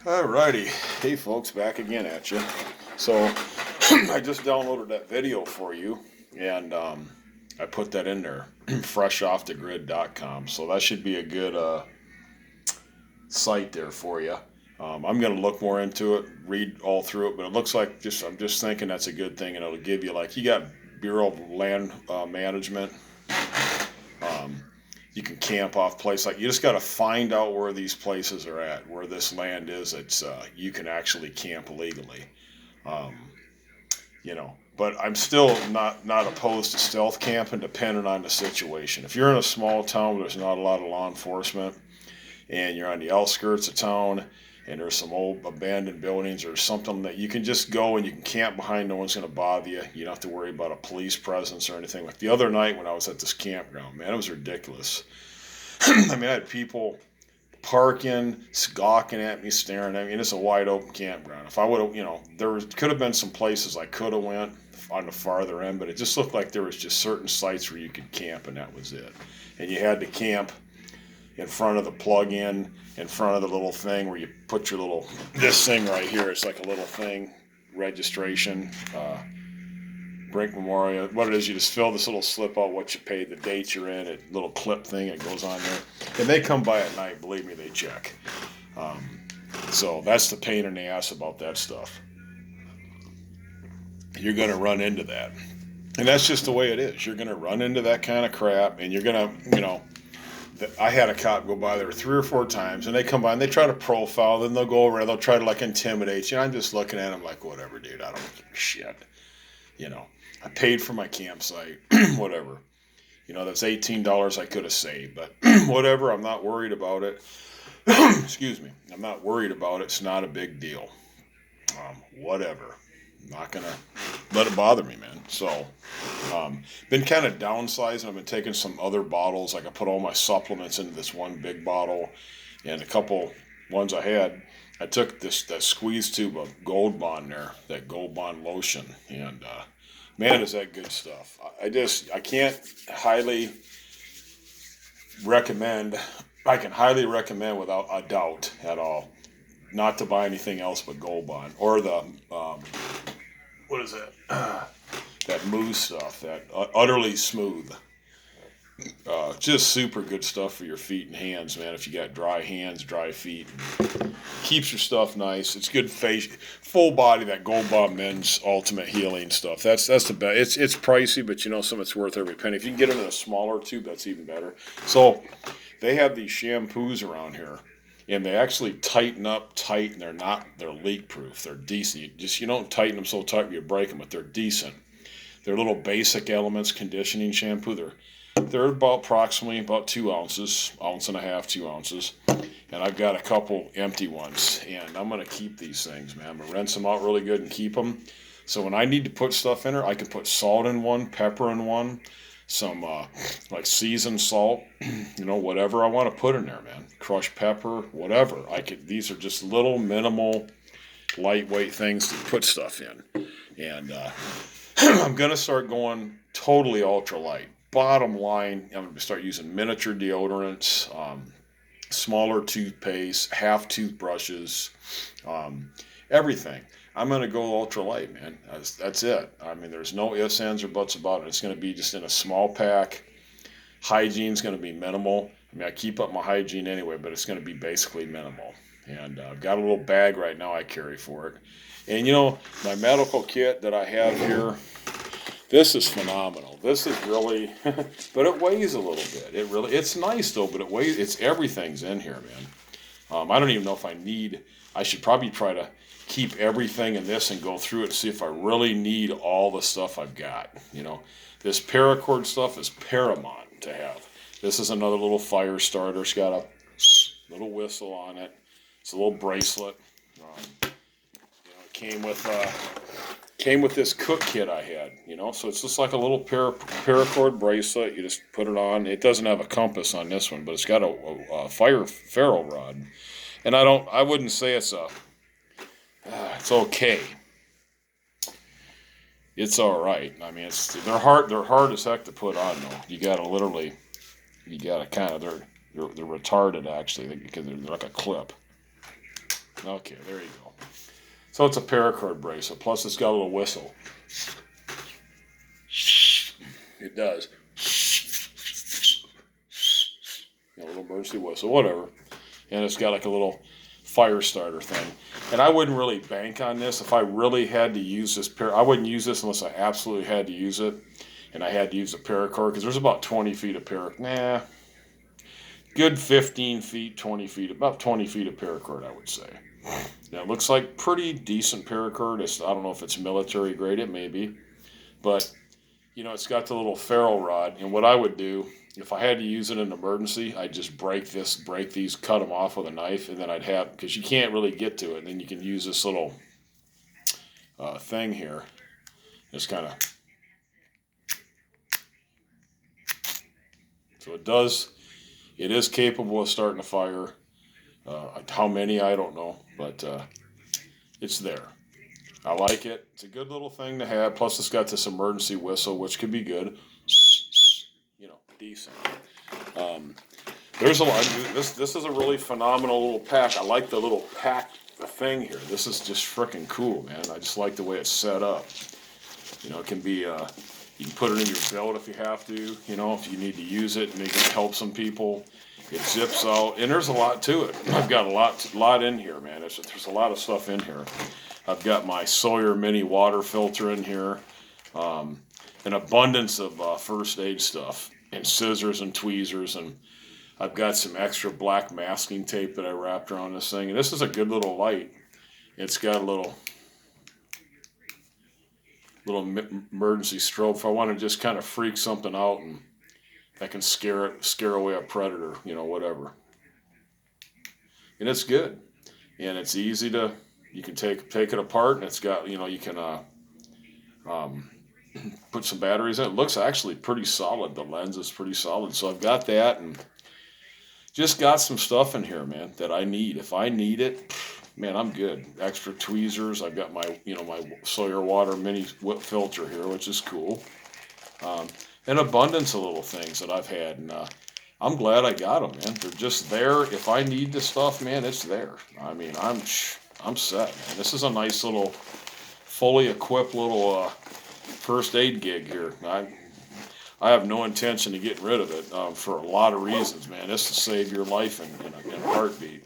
Alrighty, hey folks, back again at you. So I just downloaded that video for you, and I put that in there, freshoffthegrid.com. So that should be a good site there for you. I'm gonna look more into it, read all through it, but it looks like I'm just thinking that's a good thing, and it'll give you like you got Bureau of Land Management. Um, you can camp off place like you just got to find out where these places are at, where this land is. It's you can actually camp legally, um, But I'm still not opposed to stealth camping, depending on the situation. If you're in a small town where there's not a lot of law enforcement, and you're on the outskirts of town, and there's some old abandoned buildings or something that you can just go and you can camp behind, no one's going to bother you. You don't have to worry about a police presence or anything. Like the other night when I was at this campground, man, it was ridiculous. I mean, I had people parking, gawking at me, staring at me. And it's a wide open campground. If I would have, could have been some places I could have went on the farther end, but it just looked like there was just certain sites where you could camp, and that was it. And you had to camp in front of the plug-in, in front of the little thing where you put your little, this thing right here, it's like a little thing, registration, Brink Memorial. What it is, you just fill this little slip out, what you paid, the date you're in, a little clip thing, it goes on there. And they come by at night, believe me, they check. Um, so that's the pain in the ass about that stuff. You're going to run into that. And that's just the way it is. You're going to run into that kind of crap, and you're going to, I had a cop go by there 3 or 4 times, and they come by and they try to profile, then they'll go over and they'll try to like intimidate you. I'm just looking at them like, whatever, dude, I don't give a shit. I paid for my campsite, whatever. That's $18 I could have saved, but whatever, I'm not worried about it. Excuse me, I'm not worried about it. It's not a big deal. Whatever. I'm not gonna let it bother me, man. So, been kind of downsizing. I've been taking some other bottles. Like I put all my supplements into this one big bottle, and a couple ones I had. I took that squeeze tube of Gold Bond there, that Gold Bond lotion, and man, is that good stuff. I can't highly recommend. I can highly recommend without a doubt at all, not to buy anything else but Gold Bond or the what is that? That mousse stuff, that utterly smooth. Just super good stuff for your feet and hands, man. If you got dry hands, dry feet, keeps your stuff nice. It's good face, full body. That Gold Bond Men's Ultimate Healing stuff. That's the best. It's pricey, but some it's worth every penny. If you can get it in a smaller tube, that's even better. So they have these shampoos around here, and they actually tighten up tight, and they're leak proof. They're decent. You don't tighten them so tight you break them, but they're decent. They're little Basic Elements conditioning shampoo. They're approximately about 2 ounces, ounce and a half, 2 ounces. And I've got a couple empty ones, and I'm going to keep these things, man. I'm going to rinse them out really good and keep them. So when I need to put stuff in there, I can put salt in one, pepper in one, some like seasoned salt, whatever I want to put in there, man. Crushed pepper, whatever. These are just little minimal, lightweight things to put stuff in. And I'm going to start going totally ultralight. Bottom line, I'm going to start using miniature deodorants, smaller toothpaste, half toothbrushes, everything. I'm going to go ultralight, man. That's it. I mean, there's no ifs, ands, or buts about it. It's going to be just in a small pack. Hygiene's going to be minimal. I mean, I keep up my hygiene anyway, but it's going to be basically minimal. And I've got a little bag right now I carry for it. And my medical kit that I have here, this is phenomenal. This is really, but it weighs a little bit. It's nice though, but it weighs. Everything's in here, man. I don't even know if I should probably try to keep everything in this and go through it and see if I really need all the stuff I've got. This paracord stuff is paramount to have. This is another little fire starter. It's got a little whistle on it. It's a little bracelet. It came with this cook kit I had, so it's just like a little paracord bracelet. You just put it on. It doesn't have a compass on this one, but it's got a fire ferro rod. And I wouldn't say it's okay. It's all right. I mean, they're hard as heck to put on though. You gotta kind of, they're retarded actually, because they're like a clip. Okay, there you go. So it's a paracord bracelet. Plus, it's got a little whistle. It does. A little emergency whistle, whatever. And it's got like a little fire starter thing. And I wouldn't really bank on this. If I really had to use this I wouldn't use this unless I absolutely had to use it. And I had to use a paracord because there's about 20 feet of paracord. Nah, good 15 feet, 20 feet, about 20 feet of paracord, I would say. Now, it looks like pretty decent paracord. I don't know if it's military grade, it may be. But, it's got the little ferrule rod. And what I would do, if I had to use it in an emergency, I'd just break these, cut them off with a knife, and then because you can't really get to it, and then you can use this little thing here. Just kind of, so it is capable of starting a fire. How many, I don't know, but it's there. I like it. It's a good little thing to have. Plus, it's got this emergency whistle, which could be good. Decent. There's a lot. This is a really phenomenal little pack. I like the little pack, the thing here. This is just freaking cool, man. I just like the way it's set up. It can be. You can put it in your belt if you have to. If you need to use it, and it can help some people. It zips out, and there's a lot to it. I've got a lot in here, man. There's a lot of stuff in here. I've got my Sawyer mini water filter in here, an abundance of first aid stuff, and scissors and tweezers, and I've got some extra black masking tape that I wrapped around this thing. And this is a good little light. It's got a little emergency strobe if I want to just kind of freak something out and I can scare away a predator, whatever. And it's good, and it's easy to. You can take it apart, and it's got you can put some batteries in. It looks actually pretty solid. The lens is pretty solid, so I've got that, and just got some stuff in here, man, that I need. If I need it, man, I'm good. Extra tweezers. I've got my my Sawyer water mini filter here, which is cool. An abundance of little things that I've had, and I'm glad I got them, man. They're just there. If I need the stuff, man, it's there. I mean, I'm set, man. This is a nice little, fully equipped little first aid gig here. I have no intention of getting rid of it for a lot of reasons, man. This will save your life in a heartbeat.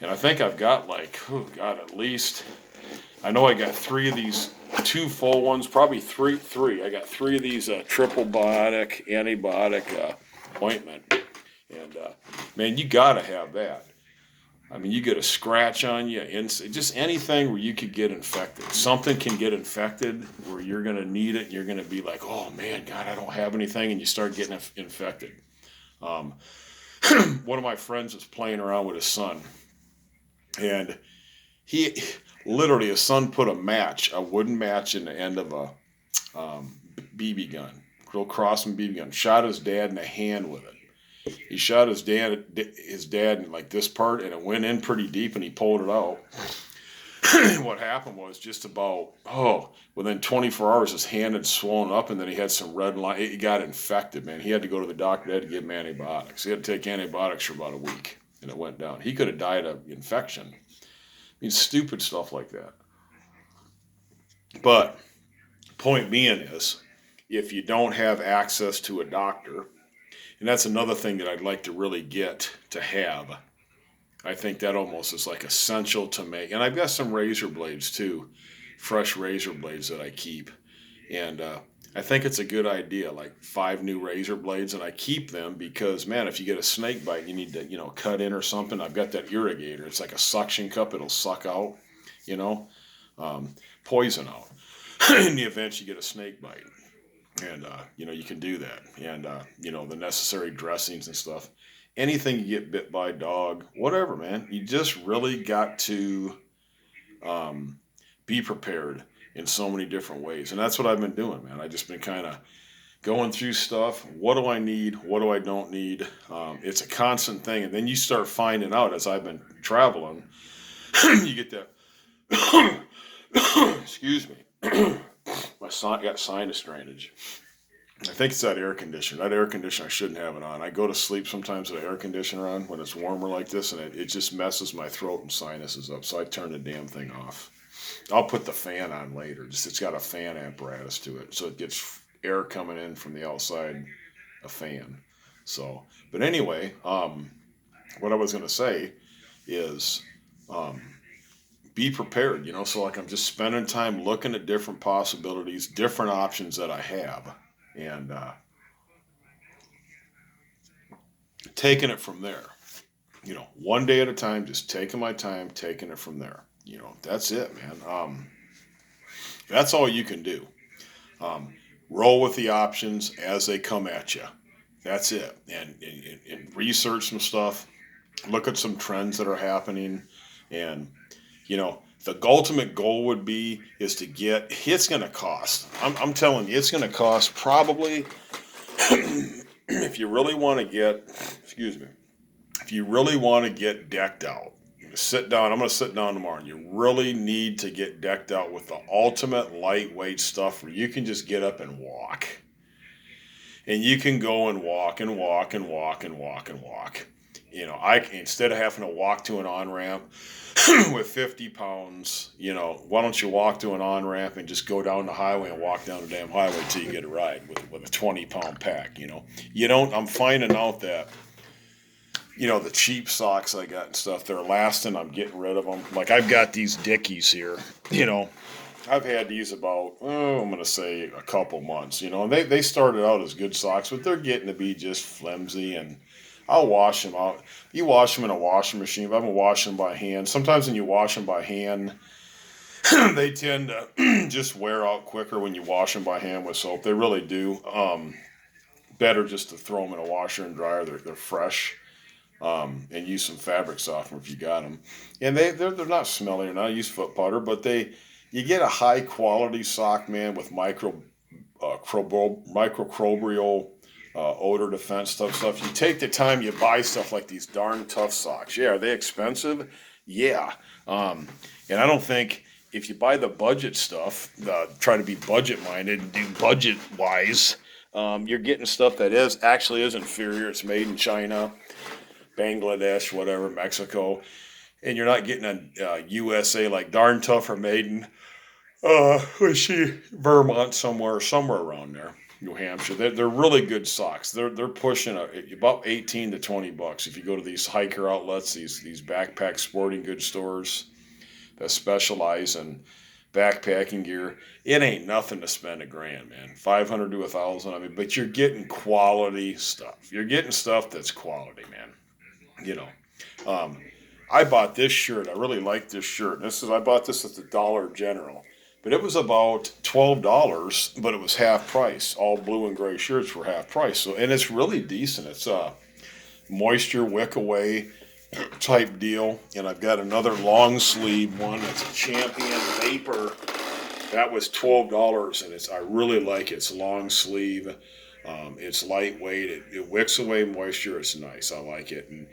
And I think I've got at least, I know I got 3 of these, 2 full ones, probably three. I got 3 of these triple biotic antibiotic ointment. And man, you gotta have that. I mean, you get a scratch on you, just anything where you could get infected. Something can get infected where you're going to need it, and you're going to be like, oh man, God, I don't have anything, and you start getting infected. One of my friends was playing around with his son, and his son put a wooden match in the end of a BB gun, little Crossman BB gun, shot his dad in the hand with it. He shot his dad in like this part, and it went in pretty deep, and he pulled it out. What happened was just about, within 24 hours, his hand had swollen up, and then he had some red line. He got infected, man. He had to go to the doctor. They had to give him antibiotics. He had to take antibiotics for about a week, and it went down. He could have died of infection. I mean, stupid stuff like that. But point being is, if you don't have access to a doctor, and that's another thing that I'd like to really get to have. I think that almost is like essential to make. And I've got some razor blades too, fresh razor blades that I keep. And I think it's a good idea, like 5 new razor blades. And I keep them because, man, if you get a snake bite, you need to, cut in or something. I've got that irrigator. It's like a suction cup. It'll suck out, poison out in the event you get a snake bite. And, you can do that. And, the necessary dressings and stuff. Anything you get bit by a dog, whatever, man. You just really got to be prepared in so many different ways. And that's what I've been doing, man. I've just been kind of going through stuff. What do I need? What do I don't need? It's a constant thing. And then you start finding out as I've been traveling, you get that, excuse me. I got sinus drainage. I think it's that air conditioner. That air conditioner, I shouldn't have it on. I go to sleep sometimes with the air conditioner on when it's warmer like this, and it just messes my throat and sinuses up. So I turn the damn thing off. I'll put the fan on later. Just it's got a fan apparatus to it, so it gets air coming in from the outside, a fan. So, but anyway, what I was gonna say is, um, be prepared. So like I'm just spending time looking at different possibilities, different options that I have, and taking it from there. One day at a time, just taking my time, taking it from there. That's it, man. That's all you can do. Um, Roll with the options as they come at you. That's it. And research some stuff, look at some trends that are happening, and the ultimate goal would be is to get. It's going to cost. I'm telling you, it's going to cost probably if you really want to get. Excuse me. If you really want to get decked out, sit down. I'm going to sit down tomorrow, and you really need to get decked out with the ultimate lightweight stuff where you can just get up and walk. And you can go and walk and walk and walk and walk and walk. Instead of having to walk to an on ramp with 50 pounds, why don't you walk to an on ramp and just go down the highway and walk down the damn highway till you get a ride with a 20-pound pack. You don't. I'm finding out that the cheap socks I got and stuff, they're lasting. I'm getting rid of them. Like I've got these Dickies here. I've had these about, I'm going to say a couple months. They started out as good socks, but they're getting to be just flimsy, and I'll wash them out. You wash them in a washing machine, but I've been washing them by hand. Sometimes when you wash them by hand, they tend to just wear out quicker when you wash them by hand with soap. They really do. Better just to throw them in a washer and dryer. They're fresh. And use some fabric softener if you got them. And they're not smelly or not. I use foot powder, but you get a high quality sock, man, with microbial odor defense stuff. You take the time, you buy stuff like these darn tough socks. Yeah, are they expensive? Yeah. And I don't think if you buy the budget stuff, try to be budget minded and do budget wise, you're getting stuff that actually is inferior. It's made in China, Bangladesh, whatever, Mexico, and you're not getting a USA like darn tough or made in Vermont somewhere around there, New Hampshire. They're really good socks. They're pushing about $18 to $20 if you go to these hiker outlets, these backpack sporting goods stores that specialize in backpacking gear. It ain't nothing to spend $1,000, man. 500 to 1,000. I mean, but you're getting quality stuff. You're getting stuff that's quality, man. I bought this shirt. I really like this shirt. I bought this at the Dollar General, but it was about $12, but it was half price. All blue and gray shirts were half price. So, and it's really decent. It's a moisture wick away type deal. And I've got another long sleeve one. It's a Champion Vapor. That was $12, and I really like it. It's long sleeve. It's lightweight. It wicks away moisture. It's nice. I like it. And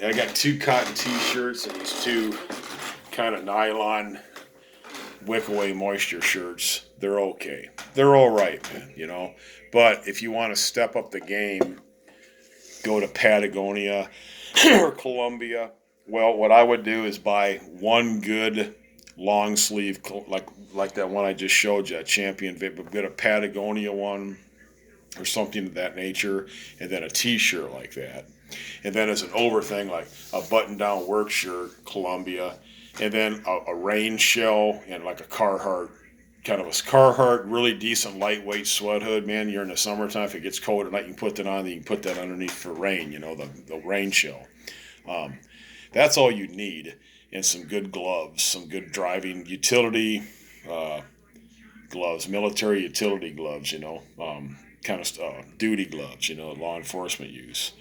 I got 2 cotton t-shirts and these 2 kind of nylon wick away moisture shirts. They're okay. They're all right, man, But if you want to step up the game, go to Patagonia or Columbia. Well, what I would do is buy one good long sleeve, like that one I just showed you, a Champion Vapor. Get a Patagonia one or something of that nature, and then a t-shirt like that. And then as an over thing, like a button-down work shirt, Columbia, and then a rain shell and like a Carhartt, really decent lightweight sweat hood. Man, you're in the summertime, if it gets cold at night, you can put that on, you can put that underneath for rain, the rain shell. That's all you need. And some good gloves, some good driving utility gloves, military utility gloves, duty gloves, law enforcement use.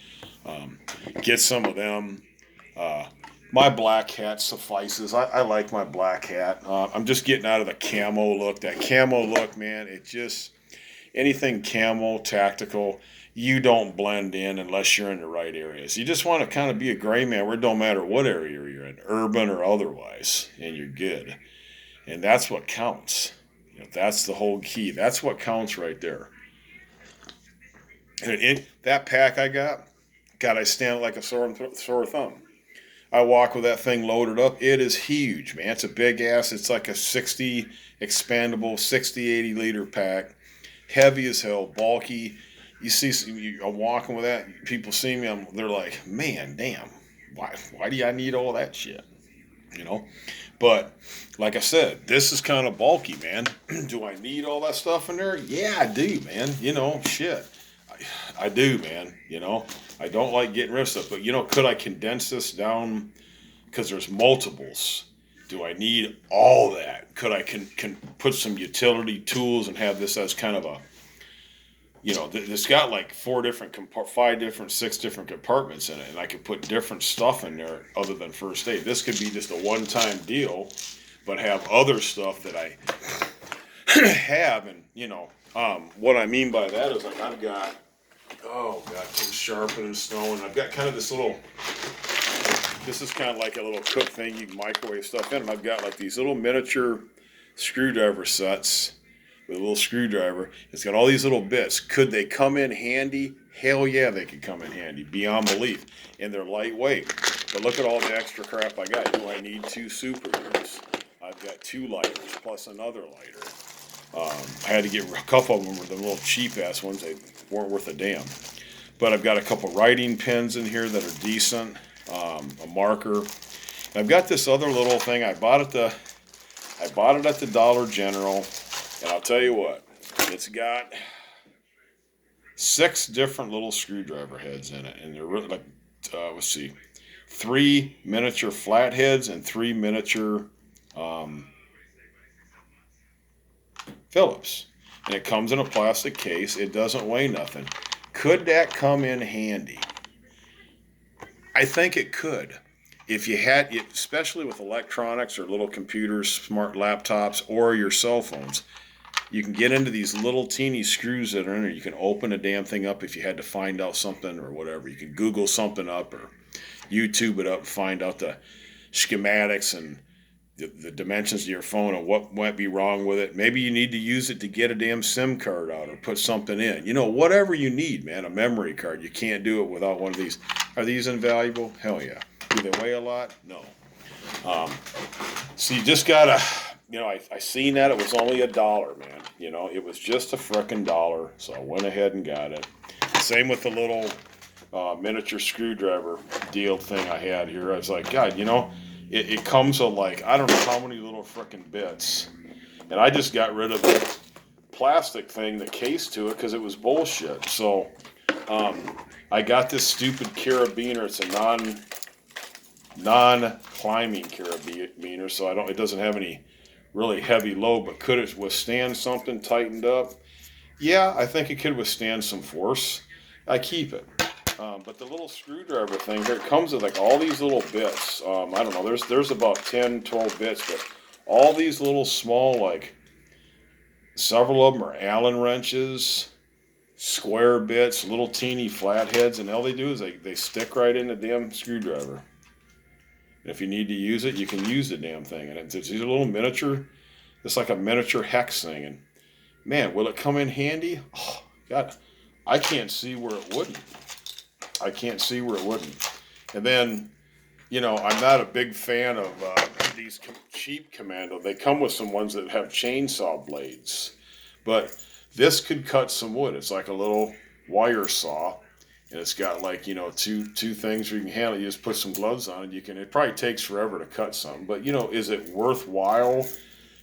Get some of them. My black hat suffices. I like my black hat. I'm just getting out of the camo look. That camo look, man, anything camo, tactical, you don't blend in unless you're in the right areas. You just want to kind of be a gray man where it don't matter what area you're in, urban or otherwise, and you're good. And that's what counts. That's the whole key. That's what counts right there. And that pack I got, God, I stand like a sore thumb. I walk with that thing loaded up. It is huge, man. It's a big ass. It's like a 60 expandable, 60, 80 liter pack. Heavy as hell, bulky. You see, I'm walking with that. People see me. They're like, man, damn. Why do I need all that shit? You know. But like I said, this is kind of bulky, man. Do I need all that stuff in there? Yeah, I do, man. You know, shit. I do, man. You know, I don't like getting rid of stuff, but could I condense this down because there's multiples? Do I need all that? Could I can put some utility tools and have this as kind of a it's got like 5 different, 6 different compartments in it, and I could put different stuff in there other than first aid. This could be just a one-time deal, but have other stuff that I have, and what I mean by that is like I've got some sharpening stone. I've got kind of this little. This is kind of like a little cook thing you can microwave stuff in, and I've got like these little miniature screwdriver sets with a little screwdriver. It's got all these little bits. Could they come in handy? Hell yeah, they could come in handy, beyond belief. And they're lightweight. But look at all the extra crap I got. Do I need 2 super glues? I've got 2 lighters plus another lighter. I had to get a couple of them were the little cheap ass ones. They weren't worth a damn. But I've got a couple writing pens in here that are decent. A marker. And I've got this other little thing. I bought it at the Dollar General. And I'll tell you what, it's got 6 different little screwdriver heads in it, and they're really like, let's see, 3 miniature flatheads and 3 miniature Phillips. And it comes in a plastic case. It doesn't weigh nothing. Could that come in handy? I think it could. If you had, especially with electronics or little computers, smart laptops, or your cell phones, you can get into these little teeny screws that are in there. You can open a damn thing up if you had to find out something or whatever. You can Google something up or YouTube it up and find out the schematics and the dimensions of your phone and what might be wrong with it. Maybe you need to use it to get a damn SIM card out or put something in. Whatever you need, man, a memory card. You can't do it without one of these. Are these invaluable? Hell yeah. Do they weigh a lot? No. So you just gotta, I seen that it was only $1, man. It was just a frickin' $1, so I went ahead and got it. Same with the little miniature screwdriver deal thing I had here. I was like, God, it comes with like, I don't know how many little frickin' bits. And I just got rid of the plastic thing, the case to it, because it was bullshit. So I got this stupid carabiner. It's a non-climbing carabiner, so it doesn't have any really heavy load, but could it withstand something tightened up? Yeah, I think it could withstand some force. I keep it. But the little screwdriver thing here, it comes with like all these little bits. I don't know, there's about 10, 12 bits, but all these little small, like several of them are Allen wrenches, square bits, little teeny flatheads, and all they do is they stick right in the damn screwdriver. And if you need to use it, you can use the damn thing. And it's these little miniature, it's like a miniature hex thing. And man, will it come in handy? Oh, God, I can't see where it wouldn't. And then, I'm not a big fan of these cheap Commando. They come with some ones that have chainsaw blades. But this could cut some wood. It's like a little wire saw. And it's got like, two things where you can handle it. You just put some gloves on it. It probably takes forever to cut something. But, is it worthwhile?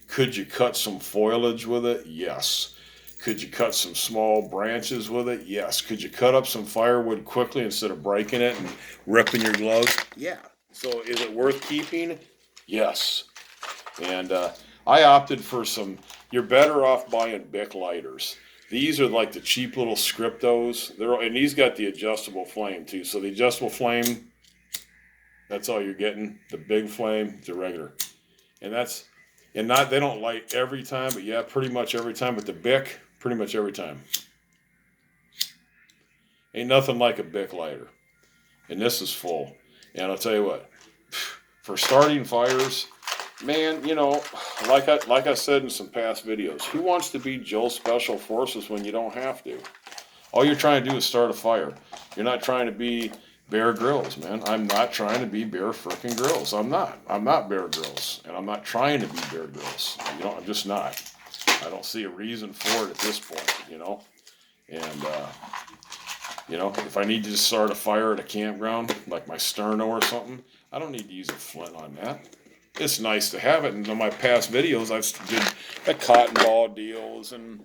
Could you cut some foliage with it? Yes. Could you cut some small branches with it? Yes. Could you cut up some firewood quickly instead of breaking it and ripping your gloves? Yeah. So is it worth keeping? Yes. And I opted for you're better off buying Bic lighters. These are like the cheap little Scriptos. And these got the adjustable flame too. So the adjustable flame, that's all you're getting. The big flame, the regular. And they don't light every time, but yeah, pretty much every time. But the Bic, pretty much every time. Ain't nothing like a Bic lighter. And this is full. And I'll tell you what, for starting fires, man, like I said in some past videos, who wants to be Joe Special Forces when you don't have to? All you're trying to do is start a fire. You're not trying to be Bear Grylls, man. I'm not trying to be Bear frickin' Grylls. I'm not. I'm not Bear Grylls, and I'm not trying to be Bear Grylls. You know, I'm just not. I don't see a reason for it at this point, you know. And you know, if I need to start a fire at a campground, like my sterno or something, I don't need to use a flint on that. It's nice to have it. And in my past videos, I've did the cotton ball deals and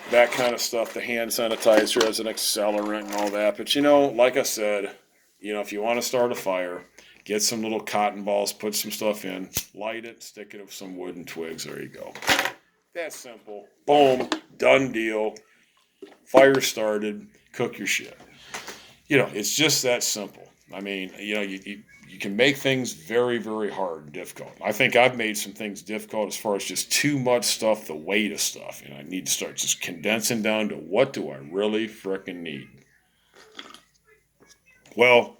that kind of stuff, the hand sanitizer as an accelerant and all that. But you know, like I said, you know, if you want to start a fire, get some little cotton balls, put some stuff in, light it, stick it with some wood and twigs. There you go. That's simple. Boom, done deal. Fire started. Cook your shit. You know, it's just that simple. I mean, you know, you can make things very, very hard and difficult. I think I've made some things difficult as far as just too much stuff, the weight of stuff. You know, I need to start just condensing down to what do I really frickin' need. Well,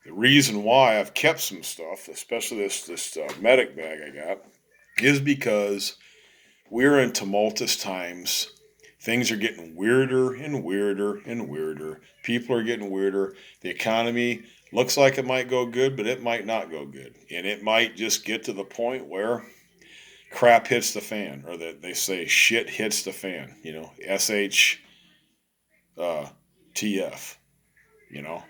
the reason why I've kept some stuff, especially this medic bag I got, is because we're in tumultuous times. Things are getting weirder and weirder and weirder. People are getting weirder. The economy looks like it might go good, but it might not go good. And it might just get to the point where crap hits the fan, or that they say shit hits the fan, you know, SHTF, you know.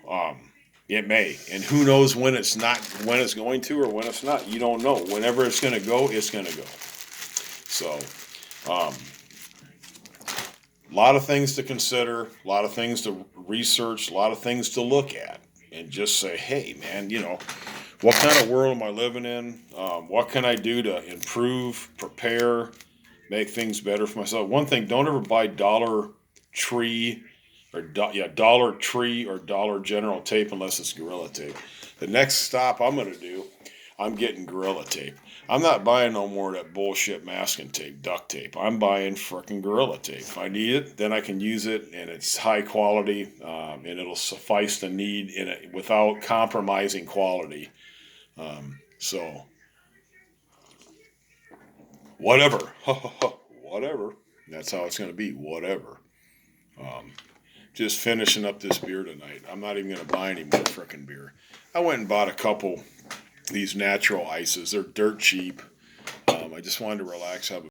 It may. And who knows when it's going to or when it's not. You don't know. Whenever it's going to go, it's going to go. So, a lot of things to consider, a lot of things to research, a lot of things to look at, and just say, hey, man, you know, what kind of world am I living in? What can I do to improve, prepare, make things better for myself? One thing, don't ever buy Dollar Tree or Dollar General tape unless it's Gorilla Tape. The next stop I'm going to do, I'm getting Gorilla Tape. I'm not buying no more of that bullshit masking tape, duct tape. I'm buying frickin' Gorilla Tape. If I need it, then I can use it, and it's high quality, and it'll suffice the need in it without compromising quality. So, whatever. Whatever. That's how it's going to be. Whatever. Just finishing up this beer tonight. I'm not even going to buy any more frickin' beer. I went and bought a couple these natural ices. They're dirt cheap. I just wanted to relax, have a